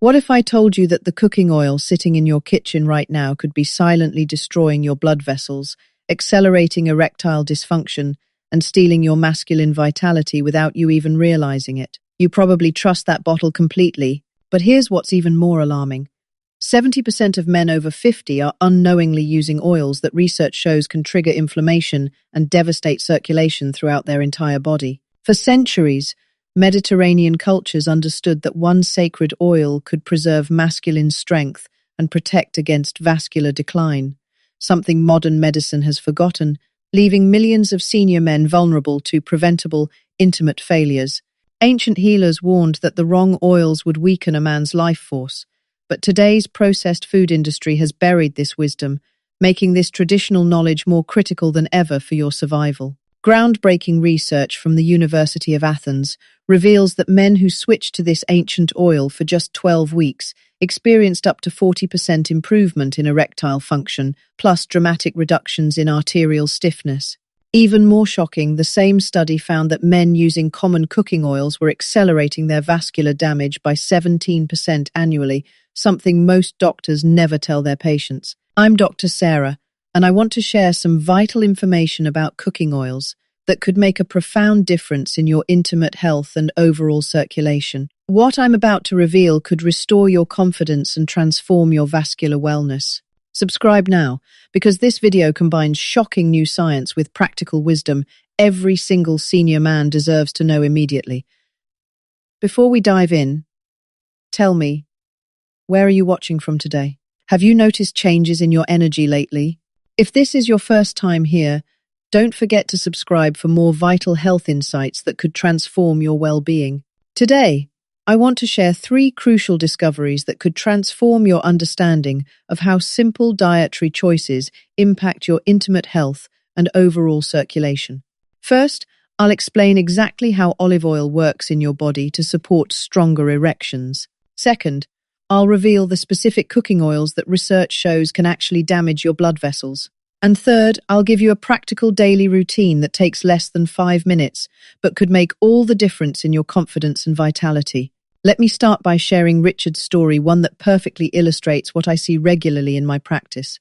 What if I told you that the cooking oil sitting in your kitchen right now could be silently destroying your blood vessels, accelerating erectile dysfunction, and stealing your masculine vitality without you even realizing it? You probably trust that bottle completely, but here's what's even more alarming. 70% of men over 50 are unknowingly using oils that research shows can trigger inflammation and devastate circulation throughout their entire body. For centuries, Mediterranean cultures understood that one sacred oil could preserve masculine strength and protect against vascular decline, something modern medicine has forgotten, leaving millions of senior men vulnerable to preventable, intimate failures. Ancient healers warned that the wrong oils would weaken a man's life force, but today's processed food industry has buried this wisdom, making this traditional knowledge more critical than ever for your survival. Groundbreaking research from the University of Athens reveals that men who switched to this ancient oil for just 12 weeks experienced up to 40% improvement in erectile function, plus dramatic reductions in arterial stiffness. Even more shocking, the same study found that men using common cooking oils were accelerating their vascular damage by 17% annually, something most doctors never tell their patients. I'm Dr. Sarah, and I want to share some vital information about cooking oils that could make a profound difference in your intimate health and overall circulation. What I'm about to reveal could restore your confidence and transform your vascular wellness. Subscribe now, because this video combines shocking new science with practical wisdom every single senior man deserves to know immediately. Before we dive in, tell me, where are you watching from today? Have you noticed changes in your energy lately? If this is your first time here, don't forget to subscribe for more vital health insights that could transform your well-being. Today, I want to share 3 crucial discoveries that could transform your understanding of how simple dietary choices impact your intimate health and overall circulation. First, I'll explain exactly how olive oil works in your body to support stronger erections. Second, I'll reveal the specific cooking oils that research shows can actually damage your blood vessels. And third, I'll give you a practical daily routine that takes less than 5 minutes, but could make all the difference in your confidence and vitality. Let me start by sharing Richard's story, one that perfectly illustrates what I see regularly in my practice.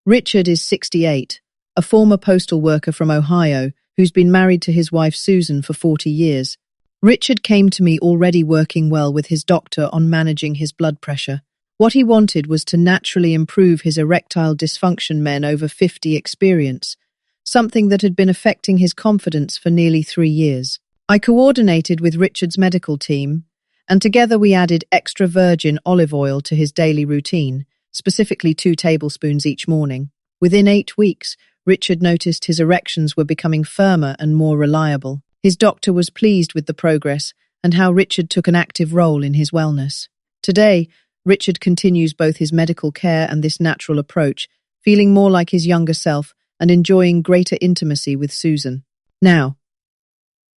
Richard is 68, a former postal worker from Ohio who's been married to his wife Susan for 40 years. Richard came to me already working well with his doctor on managing his blood pressure. What he wanted was to naturally improve his erectile dysfunction men over 50 experience, something that had been affecting his confidence for nearly 3 years. I coordinated with Richard's medical team, and together we added extra virgin olive oil to his daily routine, specifically 2 tablespoons each morning. Within 8 weeks, Richard noticed his erections were becoming firmer and more reliable. His doctor was pleased with the progress and how Richard took an active role in his wellness. Today, Richard continues both his medical care and this natural approach, feeling more like his younger self and enjoying greater intimacy with Susan. Now,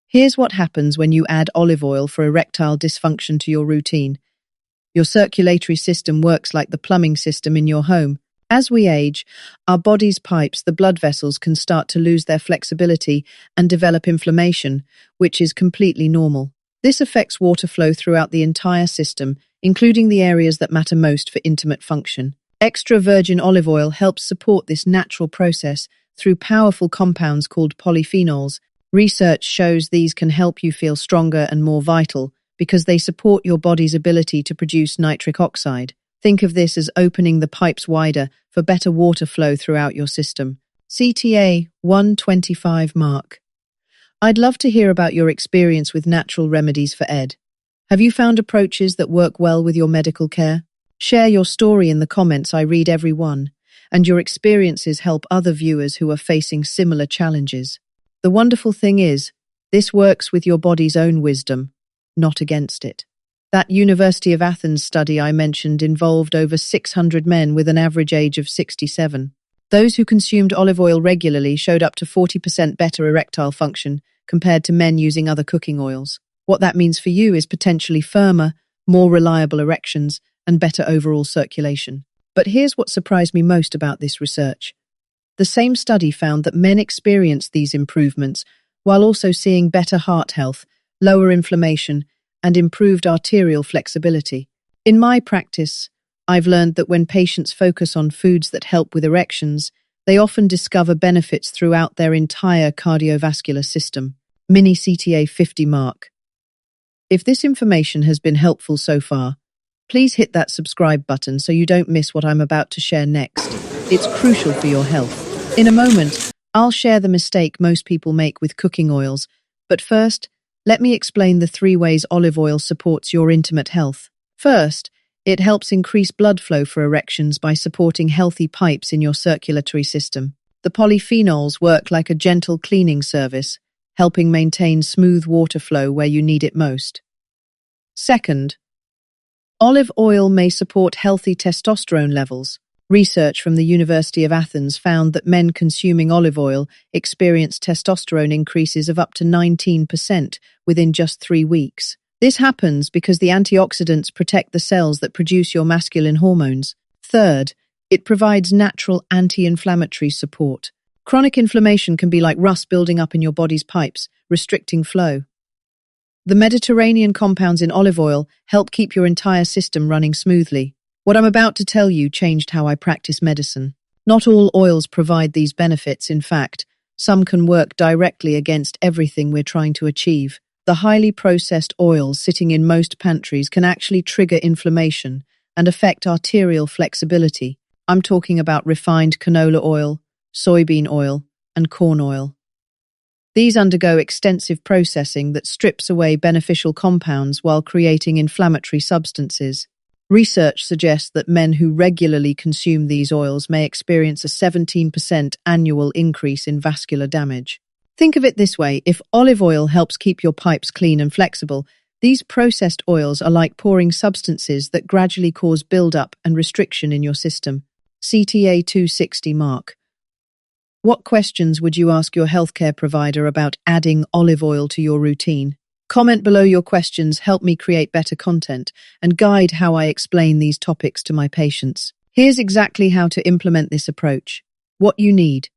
here's what happens when you add olive oil for erectile dysfunction to your routine. Your circulatory system works like the plumbing system in your home. As we age, our body's pipes, the blood vessels, can start to lose their flexibility and develop inflammation, which is completely normal. This affects water flow throughout the entire system, including the areas that matter most for intimate function. Extra virgin olive oil helps support this natural process through powerful compounds called polyphenols. Research shows these can help you feel stronger and more vital because they support your body's ability to produce nitric oxide. Think of this as opening the pipes wider for better water flow throughout your system. CTA 125 mark. I'd love to hear about your experience with natural remedies for ED. Have you found approaches that work well with your medical care? Share your story in the comments. I read every one, and your experiences help other viewers who are facing similar challenges. The wonderful thing is, this works with your body's own wisdom, not against it. That University of Athens study I mentioned involved over 600 men with an average age of 67. Those who consumed olive oil regularly showed up to 40% better erectile function compared to men using other cooking oils. What that means for you is potentially firmer, more reliable erections and better overall circulation. But here's what surprised me most about this research. The same study found that men experienced these improvements while also seeing better heart health, lower inflammation, and improved arterial flexibility. In my practice, I've learned that when patients focus on foods that help with erections, they often discover benefits throughout their entire cardiovascular system. Mini CTA 50 mark. If this information has been helpful so far, please hit that subscribe button so you don't miss what I'm about to share next. It's crucial for your health. In a moment, I'll share the mistake most people make with cooking oils, but first, let me explain the 3 ways olive oil supports your intimate health. First, it helps increase blood flow for erections by supporting healthy pipes in your circulatory system. The polyphenols work like a gentle cleaning service, helping maintain smooth water flow where you need it most. Second, olive oil may support healthy testosterone levels. Research from the University of Athens found that men consuming olive oil experienced testosterone increases of up to 19% within just 3 weeks. This happens because the antioxidants protect the cells that produce your masculine hormones. Third, it provides natural anti-inflammatory support. Chronic inflammation can be like rust building up in your body's pipes, restricting flow. The Mediterranean compounds in olive oil help keep your entire system running smoothly. What I'm about to tell you changed how I practice medicine. Not all oils provide these benefits. In fact, some can work directly against everything we're trying to achieve. The highly processed oils sitting in most pantries can actually trigger inflammation and affect arterial flexibility. I'm talking about refined canola oil, soybean oil, and corn oil. These undergo extensive processing that strips away beneficial compounds while creating inflammatory substances. Research suggests that men who regularly consume these oils may experience a 17% annual increase in vascular damage. Think of it this way: if olive oil helps keep your pipes clean and flexible, these processed oils are like pouring substances that gradually cause buildup and restriction in your system. CTA 260 mark. What questions would you ask your healthcare provider about adding olive oil to your routine? Comment below your questions, help me create better content, and guide how I explain these topics to my patients. Here's exactly how to implement this approach. What you need: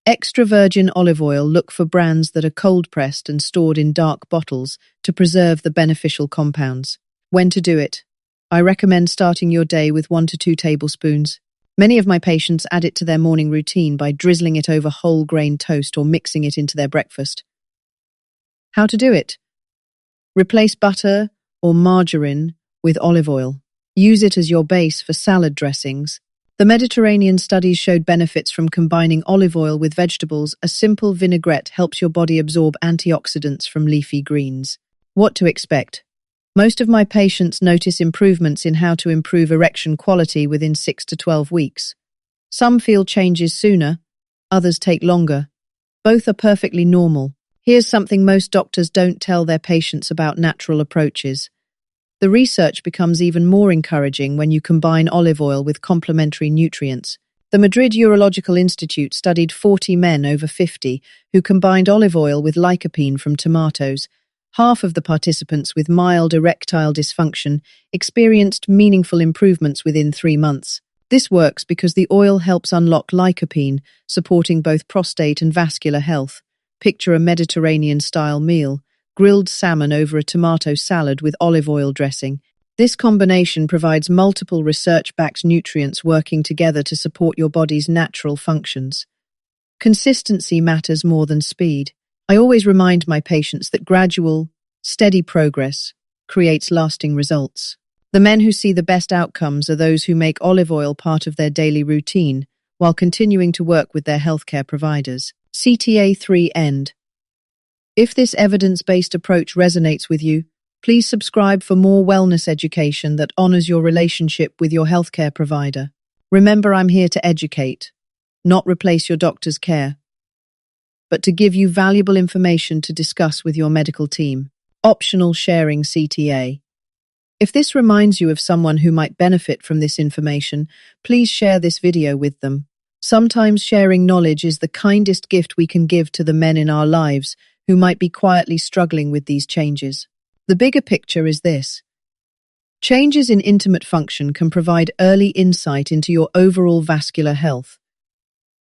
extra virgin olive oil. Look for brands that are cold-pressed and stored in dark bottles to preserve the beneficial compounds. When to do it? I recommend starting your day with 1 to 2 tablespoons. Many of my patients add it to their morning routine by drizzling it over whole grain toast or mixing it into their breakfast. How to do it? Replace butter or margarine with olive oil. Use it as your base for salad dressings. The Mediterranean studies showed benefits from combining olive oil with vegetables. A simple vinaigrette helps your body absorb antioxidants from leafy greens. What to expect? Most of my patients notice improvements in how to improve erection quality within 6 to 12 weeks. Some feel changes sooner, others take longer. Both are perfectly normal. Here's something most doctors don't tell their patients about natural approaches. The research becomes even more encouraging when you combine olive oil with complementary nutrients. The Madrid Urological Institute studied 40 men over 50 who combined olive oil with lycopene from tomatoes. Half of the participants with mild erectile dysfunction experienced meaningful improvements within 3 months. This works because the oil helps unlock lycopene, supporting both prostate and vascular health. Picture a Mediterranean-style meal: grilled salmon over a tomato salad with olive oil dressing. This combination provides multiple research-backed nutrients working together to support your body's natural functions. Consistency matters more than speed. I always remind my patients that gradual, steady progress creates lasting results. The men who see the best outcomes are those who make olive oil part of their daily routine while continuing to work with their healthcare providers. CTA 3 end. If this evidence-based approach resonates with you, please subscribe for more wellness education that honors your relationship with your healthcare provider. Remember, I'm here to educate, not replace your doctor's care, but to give you valuable information to discuss with your medical team. Optional sharing CTA. If this reminds you of someone who might benefit from this information, please share this video with them. Sometimes sharing knowledge is the kindest gift we can give to the men in our lives who might be quietly struggling with these changes. The bigger picture is this: changes in intimate function can provide early insight into your overall vascular health.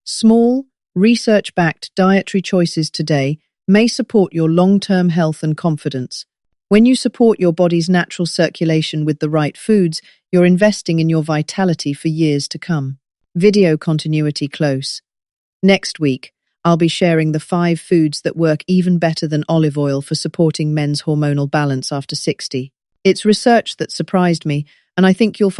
Small, research-backed dietary choices today may support your long-term health and confidence. When you support your body's natural circulation with the right foods, you're investing in your vitality for years to come. Video continuity close. Next week, I'll be sharing the 5 foods that work even better than olive oil for supporting men's hormonal balance after 60. It's research that surprised me, and I think you'll find